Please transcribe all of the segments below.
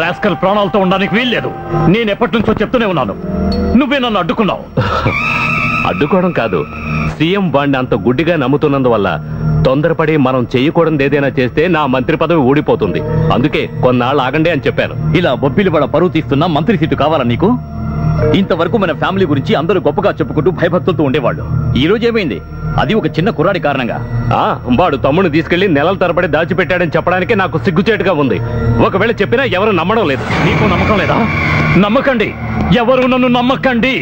Rascal ప్రాణాలతో ఉండడానికి వీల్లేదు. నేను ఎప్పటి నుంచో చెప్తూనే ఉన్నాను, నువ్వే నన్ను అడ్డుకున్నావు. అడ్డుకోవడం కాదు, సీఎం వాడిని అంత గుడ్డిగా నమ్ముతున్నందువల్ల తొందరపడి మనం చేయకూడదు ఏదైనా చేస్తే నా మంత్రి పదవి ఊడిపోతుంది. అందుకే కొన్నాళ్ళు ఆగండి అని చెప్పాను. ఇలా బొబ్బిలి పడ పరువు తీస్తున్నా మంత్రి సీటు కావాలా నీకు? ఇంతవరకు మన ఫ్యామిలీ గురించి అందరూ గొప్పగా చెప్పుకుంటూ భయభక్తులతో ఉండేవాళ్ళు. ఈ రోజు ఏమైంది? అది ఒక చిన్న కుర్రాడి కారణంగా. వాడు తమ్ముడు తీసుకెళ్లి నెలల తరబడి దాచిపెట్టాడని చెప్పడానికి నాకు సిగ్గుచేటుగా ఉంది. ఒకవేళ చెప్పినా ఎవరు నమ్మడం లేదు. నీకు నమ్మకం లేదా? నమ్మకండి, ఎవరు నన్ను నమ్మకండి.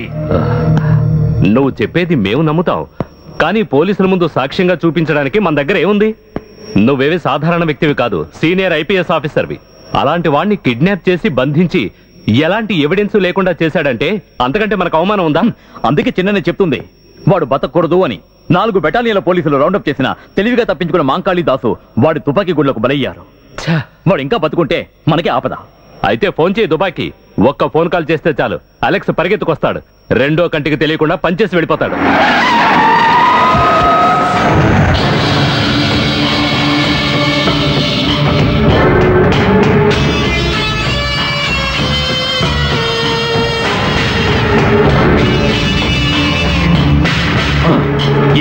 నువ్వు చెప్పేది మేము నమ్ముతాం, కానీ పోలీసుల ముందు సాక్ష్యంగా చూపించడానికి మన దగ్గర ఏముంది? నువ్వేవి సాధారణ వ్యక్తివి కాదు, సీనియర్ ఐపీఎస్ ఆఫీసర్వి. అలాంటి వాడిని కిడ్నాప్ చేసి బంధించి ఎలాంటి ఎవిడెన్స్ లేకుండా చేశాడంటే అంతకంటే మనకు అవమానం ఉందా? అందుకే చిన్ననే చెప్తుంది వాడు బతకూడదు అని. 4 బెటాలియన్ల పోలీసులు రౌండప్ చేసిన తెలివిగా తప్పించుకున్న మాంకాళి దాసు వాడి తుపాకీ గుళ్లకు బలయ్యారు. వాడు ఇంకా బతుకుంటే మనకే ఆపద. అయితే ఫోన్ చేయి దుబాయ్కి. ఒక్క ఫోన్ కాల్ చేస్తే చాలు, అలెక్స్ పరిగెత్తుకొస్తాడు. రెండో కంటికి తెలియకుండా పనిచేసి వెళ్ళిపోతాడు.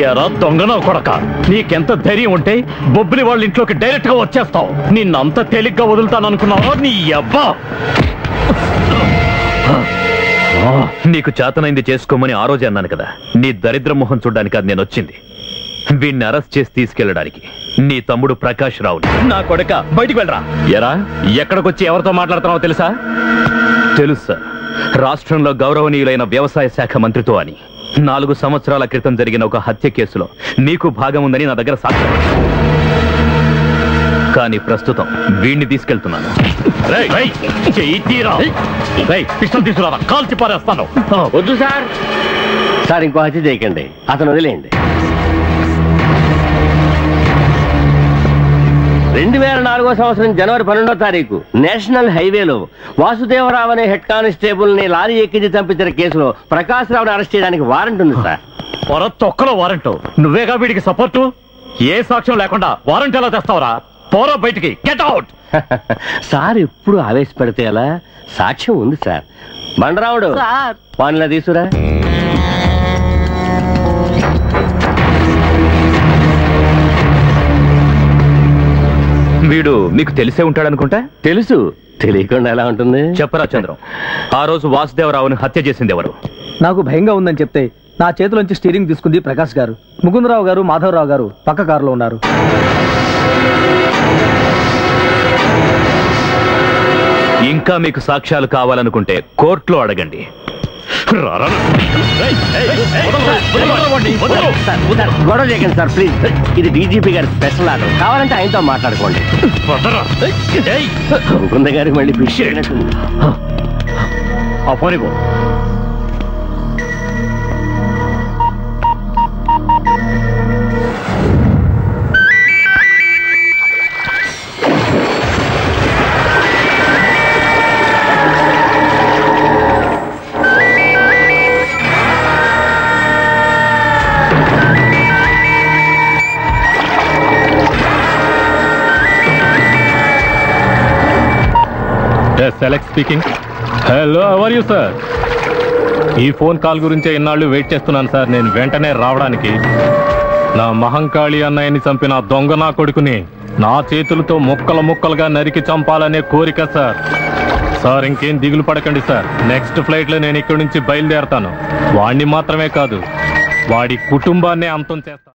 ఎరా దొంగనో కొడక, నీకెంత ధైర్యం ఉంటే బొబ్బిలి వాళ్ళ ఇంట్లోకి డైరెక్ట్ గా వచ్చేస్తావు? నిన్నంత తేలిగ్గా వదులుతాననుకున్నావా? నీ అబ్బా! నీకు చేతనైంది చేసుకోమని ఆ రోజే అన్నాను కదా. నీ దరిద్ర మొహం చూడ్డానికి అది నేను వచ్చింది. వీణ్ణి అరెస్ట్ చేసి తీసుకెళ్లడానికి. నీ తమ్ముడు ప్రకాష్ రావుని. నా కొడక బయటికి వెళ్ళరా. ఎరా ఎక్కడికొచ్చి ఎవరితో మాట్లాడుతున్నావో తెలుసా? తెలుసు సార్, రాష్ట్రంలో గౌరవనీయులైన వ్యవసాయ శాఖ మంత్రితో అని. 4 సంవత్సరాల క్రితం జరిగిన ఒక హత్య కేసులో నీకు భాగం ఉందని నా దగ్గర సాక్ష్యం. కానీ ప్రస్తుతం వీణ్ణి తీసుకెళ్తున్నాను. పిస్టల్ తీసుకురా, కాల్చి పారేస్తాను. వద్దు సార్. సార్ ఇంకో హత్య చేయకండి, అతను వదిలేయండి. 2004వ సంవత్సరం జనవరి 12వ తారీఖు నేషనల్ హైవేలో వాసుదేవరావు అనే హెడ్ కానిస్టేబుల్ ని లారీ ఎక్కించి చంపించిన కేసులో ప్రకాష్ రావుని అరెస్ట్ చేయడానికి వారెంట్ ఉంది సార్. తొక్కలో వారెంట్? నువ్వేగా వీడికి సపోర్టు. ఏ సాక్ష్యం లేకుండా వారెంట్ ఎలా తెస్తావురా? పోరా బయటికి, గెట్ అవుట్. సార్ ఎప్పుడు ఆవేశపడితే ఎలా? సాక్ష్యం ఉంది సార్. బండరావుడు పానిలా తీసురా. వీడు మీకు తెలిసే ఉంటాడనుకుంటా. తెలుసు, తెలియకుండా ఎలా ఉంటుంది? చెప్పరా చంద్రం, ఆ రోజు వాసుదేవరావుని హత్య చేసింది ఎవరు? నాకు భయంగా ఉందని చెప్తే నా చేతిలోంచి స్టీరింగ్ తీసుకుంది ప్రకాష్ గారు. ముకుందరావు గారు, మాధవరావు గారు పక్క కారులో ఉన్నారు. ఇంకా మీకు సాక్ష్యాలు కావాలనుకుంటే కోర్టులో అడగండి. గొడవ చేయకండి సార్ ప్లీజ్. ఇది డీజీపీ గారి స్పెషల్ ఆర్డర్, కావాలంటే ఆయనతో మాట్లాడుకోండి. ముకుంద గారికి మళ్ళీ ఫిష్ అయినట్టుంది. ఆ ఫోన్ ఇవ్వు. Alex speaking. Hello, how are you sir? ఈ ఫోన్ కాల్ గురించే ఇన్నాళ్ళు వెయిట్ చేస్తున్నాను సార్. నేను వెంటనే రావడానికి. నా మహంకాళి అన్నయ్యని చంపిన దొంగ నా కొడుకుని నా చేతులతో ముక్కలు ముక్కలుగా నరికి చంపాలనే కోరిక సార్. సార్ ఇంకేం దిగులు పడకండి సార్. నెక్స్ట్ ఫ్లైట్లో నేను ఇక్కడి నుంచి బయలుదేరతాను. వాడిని మాత్రమే కాదు, వాడి కుటుంబాన్నే అంతం చేస్తాను.